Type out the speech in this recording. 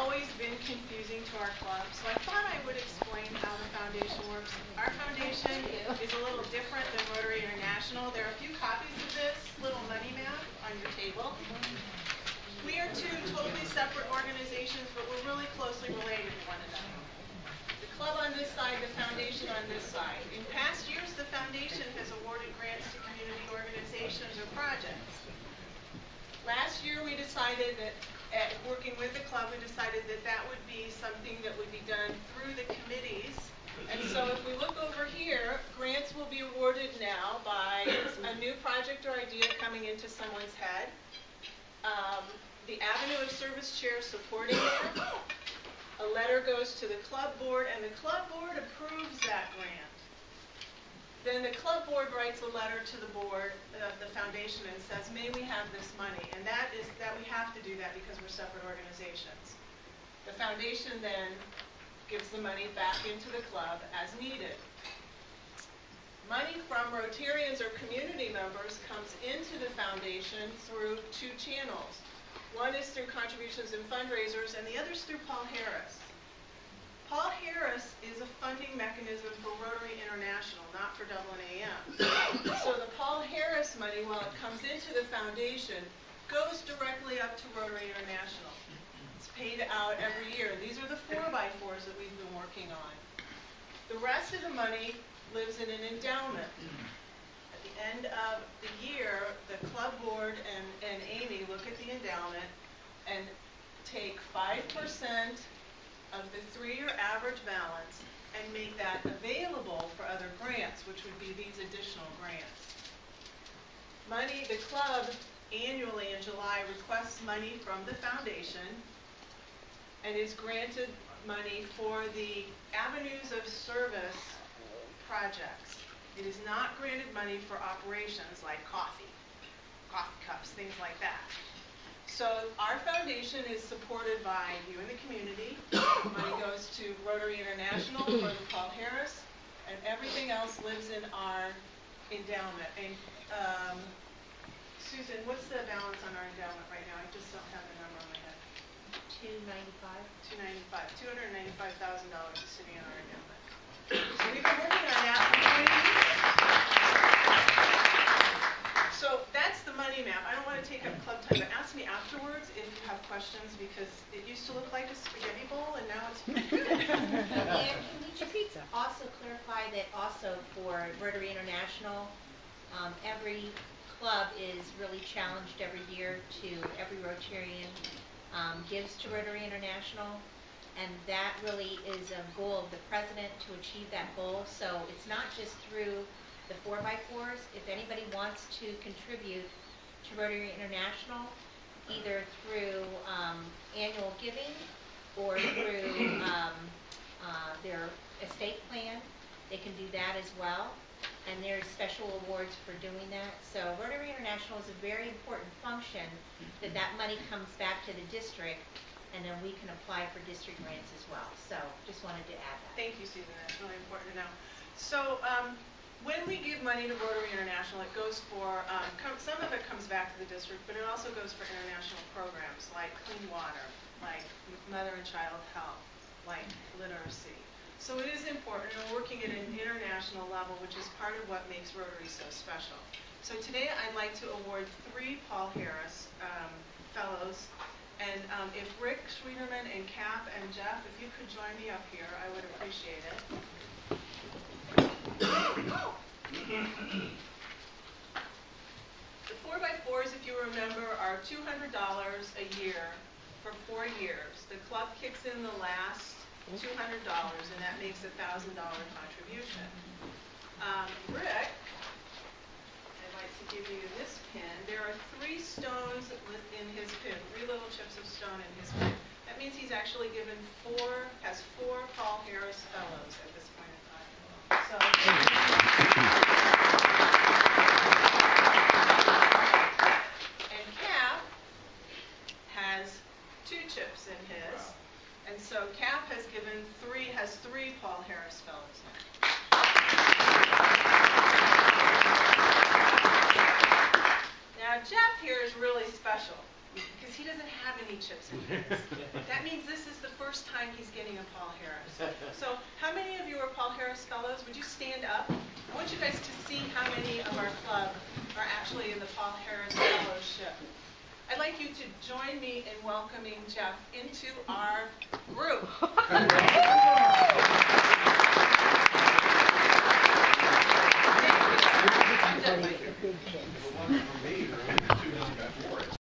always been confusing to our club, so I thought I would explain how the foundation works. Our foundation is a little different than Rotary International. There are a few copies of this little money map on your table. We are two totally separate organizations, but we're really closely related to one another. The club on this side, the foundation on this side. In past years, the foundation has awarded grants to community organizations or projects. Last year, we decided that, working with the club, we decided that that would be something that would be done through the committees. And so if we look over here, grants will be awarded now by a new project or idea coming into someone's head. The Avenue of Service chair supporting it. A letter goes to the club board, and the club board approves that grant. Then the club board writes a letter to the board of the foundation and says, may we have this money? And that is that we have to do that because we're separate organizations. The foundation then gives the money back into the club as needed. Money from Rotarians or community members comes into the foundation through two channels. One is through contributions and fundraisers, and the other is through Paul Harris. Paul Harris is a funding mechanism for Rotary International, not for Dublin AM. So the Paul Harris money, while it comes into the foundation, goes directly up to Rotary International. It's paid out every year. These are the 4x4s that we've been working on. The rest of the money lives in an endowment. At the end of the year, the club board and Amy look at the endowment and take 5% of the 3-year average balance and make that available for other grants, which would be these additional grants. Money, the club annually in July requests money from the foundation and is granted money for the Avenues of Service projects. It is not granted money for operations like coffee cups, things like that. So our foundation is supported by you in the community. Money goes to Rotary International for the Paul Harris, and everything else lives in our endowment. And Susan, what's the balance on our endowment right now? I just don't have the number on my head. $295,000 is sitting in our endowment. So we've been working on that for 20 years. So that's the money map. I don't want to take up club time, but ask me afterwards if you have questions, because it used to look like a spaghetti bowl, and now it's good. And can we just also clarify that also for Rotary International, every club is really challenged every year to, every Rotarian gives to Rotary International, and that really is a goal of the president to achieve that goal. So it's not just through the 4x4s. If anybody wants to contribute to Rotary International, either through annual giving or through their estate plan, they can do that as well. And there's special awards for doing that. So Rotary International is a very important function that money comes back to the district, and then we can apply for district grants as well. So just wanted to add that. Thank you, Susan. That's really important to know. So when we give money to Rotary International, it goes for, some of it comes back to the district, but it also goes for international programs like clean water, like mother and child health, like literacy. So it is important, and we're working at an international level, which is part of what makes Rotary so special. So today I'd like to award 3 Paul Harris Fellows. And if Rick Schwieterman and Cap and Jeff, if you could join me up here, I would appreciate it. The 4x4s, if you remember, are $200 a year for 4 years. The club kicks in the last $200, and that makes a $1,000 contribution. Rick, I'd like to give you this pin. There are 3 stones in his pin, 3 little chips of stone in his pin. That means he's actually given has 4 Paul Harris Fellows at this point in time. So, and Cap has 2 chips in his. And so Cap has has 3 Paul Harris Fellows now. Now Jeff here is really special because he doesn't have any chips in his. That means this is first time he's getting a Paul Harris. So how many of you are Paul Harris Fellows? Would you stand up? I want you guys to see how many of our club are actually in the Paul Harris Fellowship. I'd like you to join me in welcoming Jeff into our group.